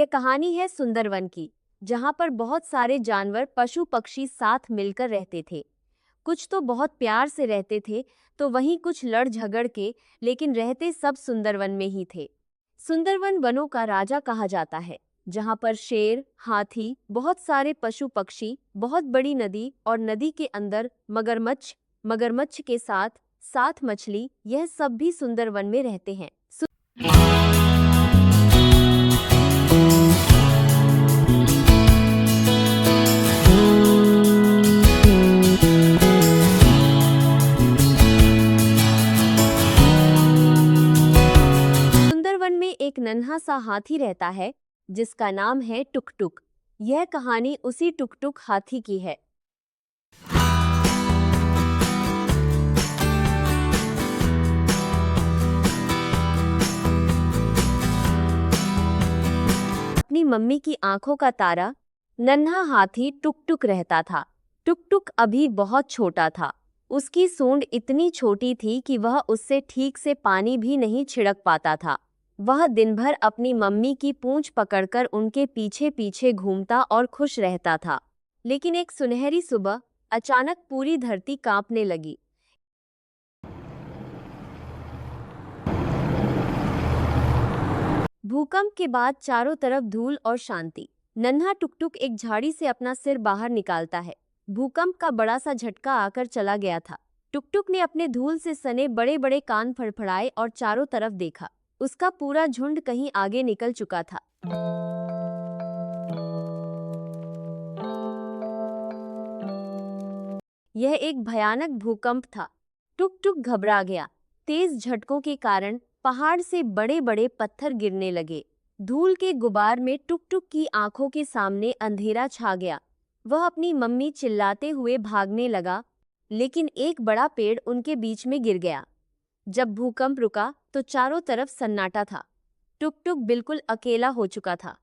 यह कहानी है सुंदरवन की, जहाँ पर बहुत सारे जानवर पशु पक्षी साथ मिलकर रहते थे। कुछ तो बहुत प्यार से रहते थे, तो वहीं कुछ लड़ झगड़ के, लेकिन रहते सब सुंदरवन में ही थे। सुंदरवन वनों का राजा कहा जाता है, जहाँ पर शेर, हाथी, बहुत सारे पशु पक्षी, बहुत बड़ी नदी और नदी के अंदर मगरमच्छ, मगरमच्छ के साथ साथ मछली, यह सब भी सुंदरवन में रहते हैं। सुंदरवन में एक नन्हा सा हाथी रहता है, जिसका नाम है टुक टुक। यह कहानी उसी टुक टुक हाथी की है। अपनी मम्मी की आंखों का तारा नन्हा हाथी टुक टुक रहता था। टुक टुक अभी बहुत छोटा था। उसकी सूंड इतनी छोटी थी कि वह उससे ठीक से पानी भी नहीं छिड़क पाता था। वह दिन भर अपनी मम्मी की पूंछ पकड़कर उनके पीछे पीछे घूमता और खुश रहता था। लेकिन एक सुनहरी सुबह अचानक पूरी धरती कांपने लगी। भूकंप के बाद चारों तरफ धूल और शांति। नन्हा टुकटुक एक झाड़ी से अपना सिर बाहर निकालता है। भूकंप का बड़ा सा झटका आकर चला गया था। टुकटुक ने अपने धूल से सने बड़े बड़े कान फड़फड़ाए और चारों तरफ देखा। उसका पूरा झुंड कहीं आगे निकल चुका था। यह एक भयानक भूकंप था। टुक टुक घबरा गया। तेज झटकों के कारण पहाड़ से बड़े बड़े पत्थर गिरने लगे। धूल के गुबार में टुक टुक की आंखों के सामने अंधेरा छा गया। वह अपनी मम्मी चिल्लाते हुए भागने लगा, लेकिन एक बड़ा पेड़ उनके बीच में गिर गया। जब भूकंप रुका तो चारों तरफ सन्नाटा था। टुक टुक बिल्कुल अकेला हो चुका था।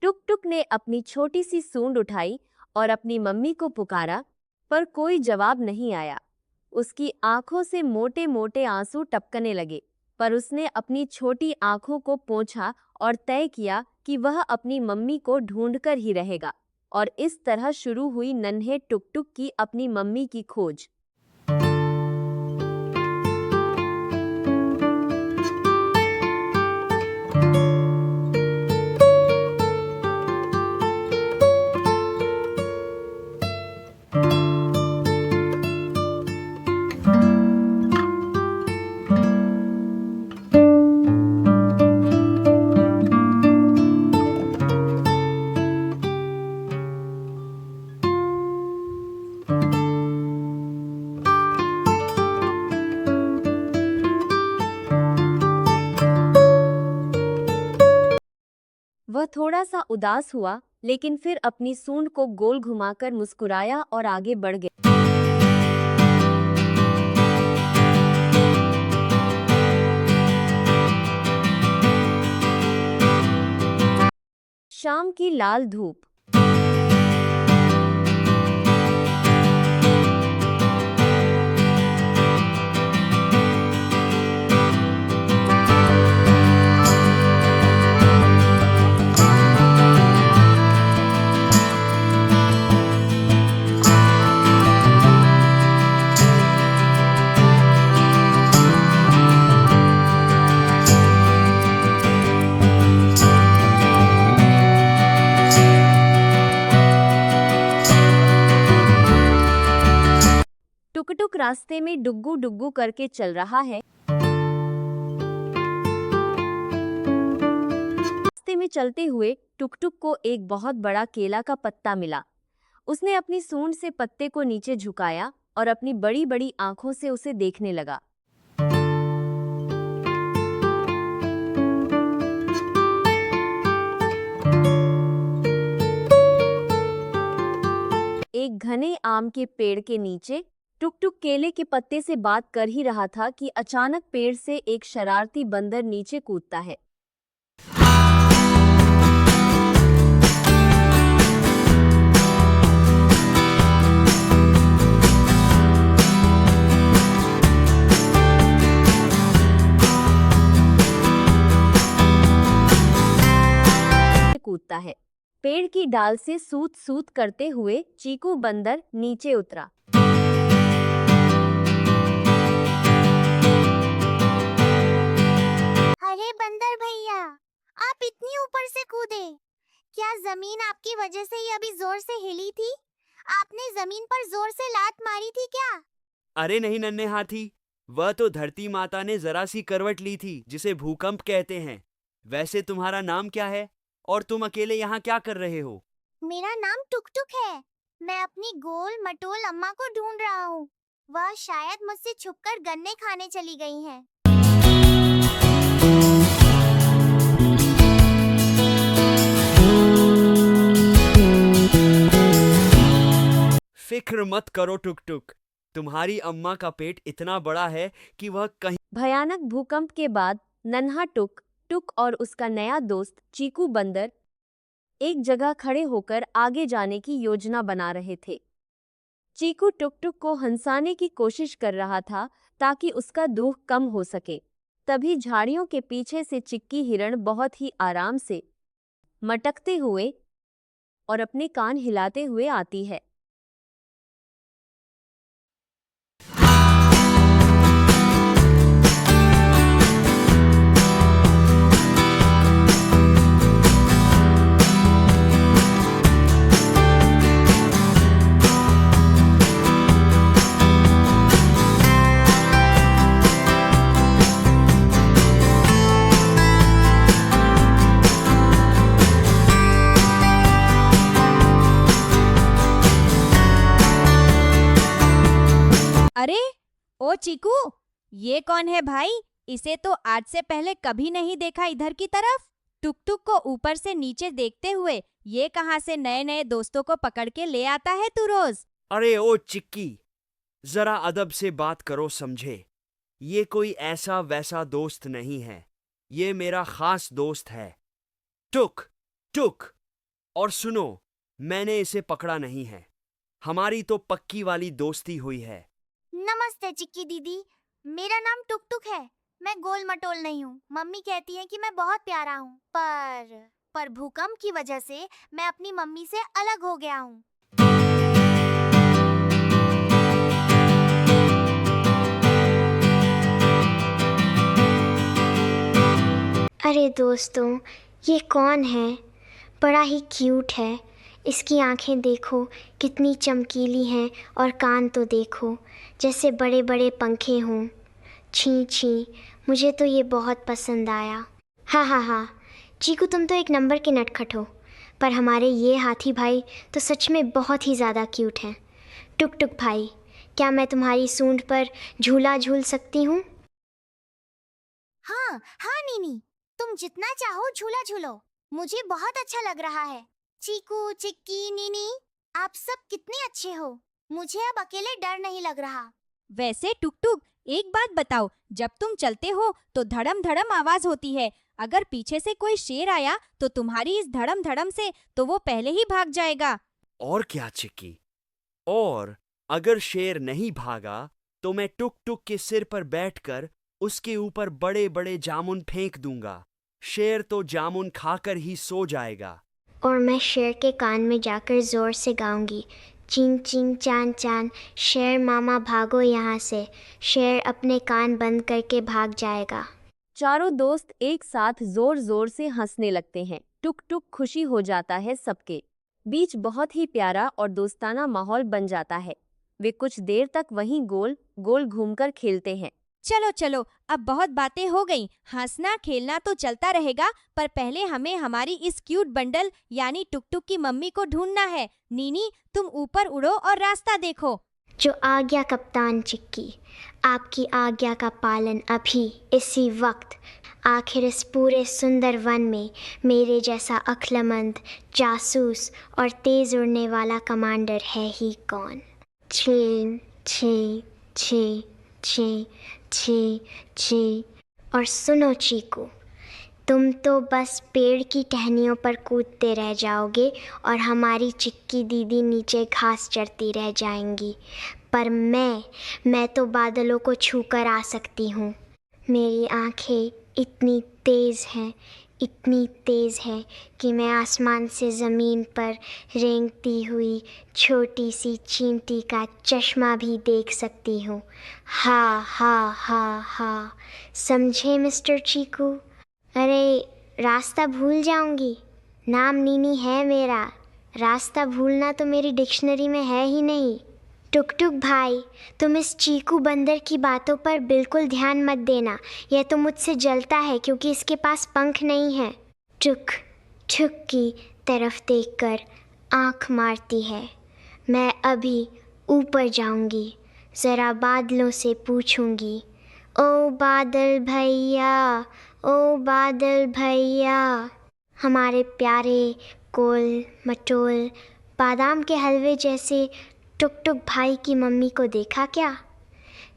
टुक टुक ने अपनी छोटी सी सूंड उठाई और अपनी मम्मी को पुकारा, पर कोई जवाब नहीं आया। उसकी आंखों से मोटे मोटे आंसू टपकने लगे, पर उसने अपनी छोटी आंखों को पोंछा और तय किया कि वह अपनी मम्मी को ढूंढकर ही रहेगा। और इस तरह शुरू हुई नन्हे टुक टुक की अपनी मम्मी की खोज। वह थोड़ा सा उदास हुआ, लेकिन फिर अपनी सूंड को गोल घुमाकर मुस्कुराया और आगे बढ़ गया। शाम की लाल धूप। टुकटुक रास्ते में डुग्गू डुग्गू करके चल रहा है। रास्ते में चलते हुए टुकटुक को एक बहुत बड़ा केला का पत्ता मिला। उसने अपनी सूंड से पत्ते को नीचे झुकाया और अपनी बड़ी बड़ी आंखों से उसे देखने लगा। एक घने आम के पेड़ के नीचे टुक टुक केले के पत्ते से बात कर ही रहा था कि अचानक पेड़ से एक शरारती बंदर नीचे कूदता है। कूदता कूदता है। पेड़ की डाल से सूत सूत करते हुए चीकू बंदर नीचे उतरा। अरे बंदर भैया, आप इतनी ऊपर से कूदे? क्या जमीन आपकी वजह से ही अभी जोर से हिली थी? आपने जमीन पर जोर से लात मारी थी क्या? अरे नहीं नन्हे हाथी, वह तो धरती माता ने जरा सी करवट ली थी जिसे भूकंप कहते हैं। वैसे तुम्हारा नाम क्या है और तुम अकेले यहाँ क्या कर रहे हो? मेरा नाम टुक-टुक है। मैं अपनी गोल मटोल अम्मा को ढूंढ रहा हूँ। वह शायद मुझसे छुपकर गन्ने खाने चली गई हैं। फिक्र मत करो टुक टुक, तुम्हारी अम्मा का पेट इतना बड़ा है कि वह कहीं। भयानक भूकंप के बाद नन्हा टुक टुक और उसका नया दोस्त चीकू बंदर एक जगह खड़े होकर आगे जाने की योजना बना रहे थे। चीकू टुक टुक को हंसाने की कोशिश कर रहा था ताकि उसका दुख कम हो सके। तभी झाड़ियों के पीछे से चिक्की हिरण बहुत ही आराम से मटकते हुए और अपने कान हिलाते हुए आती है। अरे ओ चीकू, ये कौन है भाई? इसे तो आज से पहले कभी नहीं देखा इधर की तरफ। टुक टुक को ऊपर से नीचे देखते हुए ये कहाँ से नए नए दोस्तों को पकड़ के ले आता है तू रोज? अरे ओ चिक्की, जरा अदब से बात करो समझे। ये कोई ऐसा वैसा दोस्त नहीं है, ये मेरा खास दोस्त है टुक टुक। और सुनो, मैंने इसे पकड़ा नहीं है, हमारी तो पक्की वाली दोस्ती हुई है। नमस्ते चिक्की दीदी, मेरा नाम टुक टुक है। मैं गोल मटोल नहीं हूँ। मम्मी कहती है कि मैं बहुत प्यारा हूँ, पर भूकंप की वजह से मैं अपनी मम्मी से अलग हो गया हूँ। अरे दोस्तों, ये कौन है? बड़ा ही क्यूट है। इसकी आंखें देखो कितनी चमकीली हैं और कान तो देखो जैसे बड़े बड़े पंखे हों। छी छी, मुझे तो ये बहुत पसंद आया। हाँ हाँ हाँ, चीकू तुम तो एक नंबर के नटखट हो, पर हमारे ये हाथी भाई तो सच में बहुत ही ज़्यादा क्यूट हैं। टुक टुक भाई, क्या मैं तुम्हारी सूंड पर झूला झूल सकती हूँ? हाँ हाँ नीनी, तुम जितना चाहो झूला झूलो, मुझे बहुत अच्छा लग रहा है। चीकू, चिक्की, नीनी, आप सब कितने अच्छे हो। मुझे अब अकेले डर नहीं लग रहा। वैसे टुक टुक, एक बात बताओ, जब तुम चलते हो तो धड़म धड़म आवाज होती है। अगर पीछे से कोई शेर आया तो तुम्हारी इस धड़म धड़म से तो वो पहले ही भाग जाएगा। और क्या चिक्की, और अगर शेर नहीं भागा तो मैं टुक टुक के सिर पर बैठकर उसके ऊपर बड़े बड़े जामुन फेंक दूंगा। शेर तो जामुन खाकर ही सो जाएगा। और मैं शेर के कान में जाकर ज़ोर से गाऊंगी, चिंग चिंग चान चान, शेर मामा भागो यहाँ से। शेर अपने कान बंद करके भाग जाएगा। चारों दोस्त एक साथ जोर जोर से हंसने लगते हैं। टुक टुक खुशी हो जाता है। सबके बीच बहुत ही प्यारा और दोस्ताना माहौल बन जाता है। वे कुछ देर तक वहीं गोल गोल घूमकर खेलते हैं। चलो चलो, अब बहुत बातें हो गईं। हंसना खेलना तो चलता रहेगा, पर पहले हमें हमारी इस क्यूट बंडल यानी टुक टुक की मम्मी को ढूंढना है। नीनी, तुम ऊपर उड़ो और रास्ता देखो। जो आज्ञा कप्तान चिक्की, आपकी आज्ञा का पालन अभी इसी वक्त। आखिर इस पूरे सुंदर वन में मेरे जैसा अक्लमंद, जासूस और तेज उड़ने वाला कमांडर है ही कौन? छी छी छी छी छी छी। और सुनो चीकू, तुम तो बस पेड़ की टहनियों पर कूदते रह जाओगे और हमारी चिक्की दीदी नीचे घास चरती रह जाएंगी, पर मैं तो बादलों को छूकर आ सकती हूँ। मेरी आंखें इतनी तेज़ हैं इतनी तेज़ है कि मैं आसमान से ज़मीन पर रेंगती हुई छोटी सी चींटी का चश्मा भी देख सकती हूँ। हा हा हा हा, समझे मिस्टर चीकू? अरे रास्ता भूल जाऊंगी, नाम नीनी है मेरा, रास्ता भूलना तो मेरी डिक्शनरी में है ही नहीं। टुक टुक भाई, तुम इस चीकू बंदर की बातों पर बिल्कुल ध्यान मत देना, यह तो मुझसे जलता है क्योंकि इसके पास पंख नहीं है। टुक टुक की तरफ देखकर आँख मारती है। मैं अभी ऊपर जाऊंगी, ज़रा बादलों से पूछूंगी, ओ बादल भैया, ओ बादल भैया, हमारे प्यारे गोल मटोल बादाम के हलवे जैसे टुक टुक भाई की मम्मी को देखा क्या?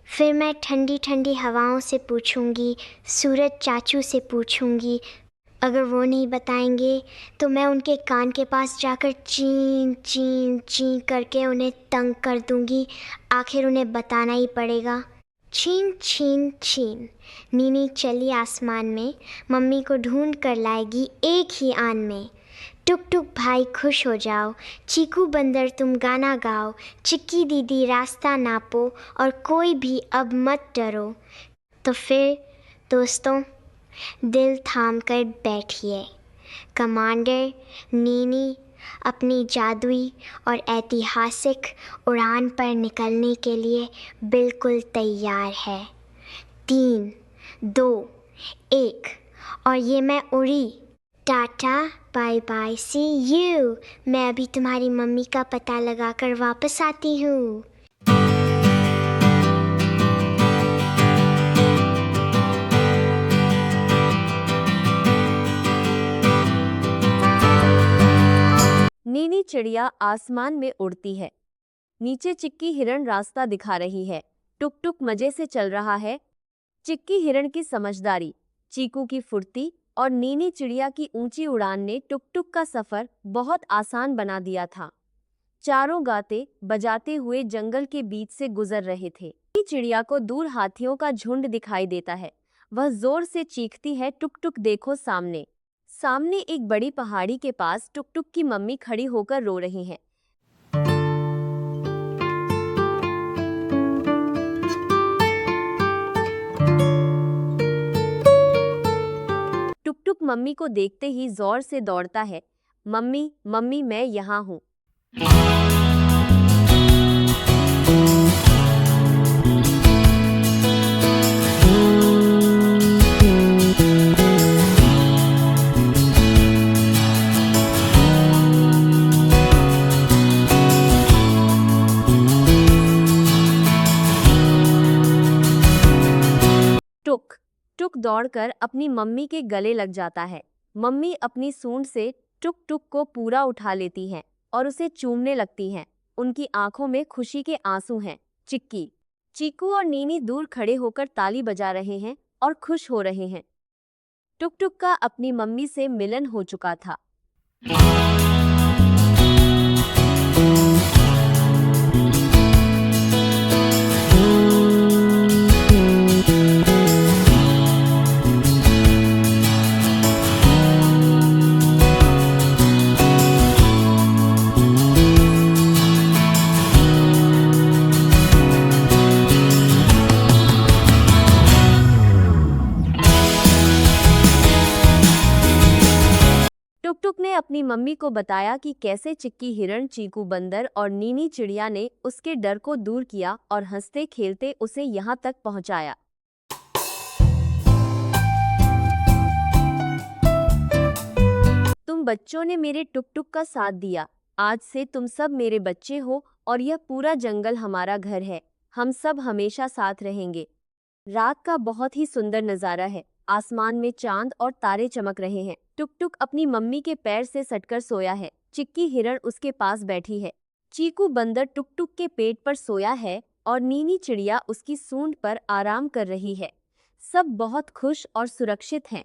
फिर मैं ठंडी ठंडी हवाओं से पूछूंगी, सूरज चाचू से पूछूंगी। अगर वो नहीं बताएंगे तो मैं उनके कान के पास जाकर चीं चीं चीं करके उन्हें तंग कर दूंगी। आखिर उन्हें बताना ही पड़ेगा। छीन छीन छीन, नीनी चली आसमान में, मम्मी को ढूंढ कर लाएगी एक ही आन में। टुक टुक भाई खुश हो जाओ, चीकू बंदर तुम गाना गाओ, चिक्की दीदी रास्ता नापो और कोई भी अब मत डरो। तो फिर दोस्तों, दिल थाम कर बैठिए। कमांडर नीनी अपनी जादुई और ऐतिहासिक उड़ान पर निकलने के लिए बिल्कुल तैयार है। 3, 2, 1 और ये मैं उड़ी। टाटा बाय बाय, सी यू। मैं अभी तुम्हारी मम्मी का पता लगाकर वापस आती हूँ। नीनी चिड़िया आसमान में उड़ती है। नीचे चिक्की हिरण रास्ता दिखा रही है। टुक टुक मजे से चल रहा है। चिक्की हिरण की समझदारी, चीकू की फुर्ती और नीनी चिड़िया की ऊंची उड़ान ने टुक टुक का सफर बहुत आसान बना दिया था। चारों गाते बजाते हुए जंगल के बीच से गुजर रहे थे। नीनी चिड़िया को दूर हाथियों का झुंड दिखाई देता है। वह जोर से चीखती है, टुक टुक देखो सामने। सामने एक बड़ी पहाड़ी के पास टुक टुक की मम्मी खड़ी होकर रो रही हैं। टुक टुक मम्मी को देखते ही जोर से दौड़ता है। मम्मी मम्मी, मैं यहाँ हूँ। टुक टुक दौड़कर अपनी मम्मी के गले लग जाता है। मम्मी अपनी सूंड से टुक टुक को पूरा उठा लेती हैं और उसे चूमने लगती हैं। उनकी आंखों में खुशी के आंसू हैं। चिक्की, चीकू और नीनी दूर खड़े होकर ताली बजा रहे हैं और खुश हो रहे हैं। टुक टुक का अपनी मम्मी से मिलन हो चुका था। टुक टुक ने अपनी मम्मी को बताया कि कैसे चिक्की हिरण, चीकू बंदर और नीनी चिड़िया ने उसके डर को दूर किया और हंसते खेलते उसे यहाँ तक पहुँचाया। तुम बच्चों ने मेरे टुक टुक का साथ दिया। आज से तुम सब मेरे बच्चे हो और यह पूरा जंगल हमारा घर है। हम सब हमेशा साथ रहेंगे। रात का बहुत ही सुंदर नज़ारा है। आसमान में चांद और तारे चमक रहे हैं। टुक टुक अपनी मम्मी के पैर से सटकर सोया है। चिक्की हिरण उसके पास बैठी है। चीकू बंदर टुक टुक के पेट पर सोया है और नीनी चिड़िया उसकी सूंड पर आराम कर रही है। सब बहुत खुश और सुरक्षित हैं।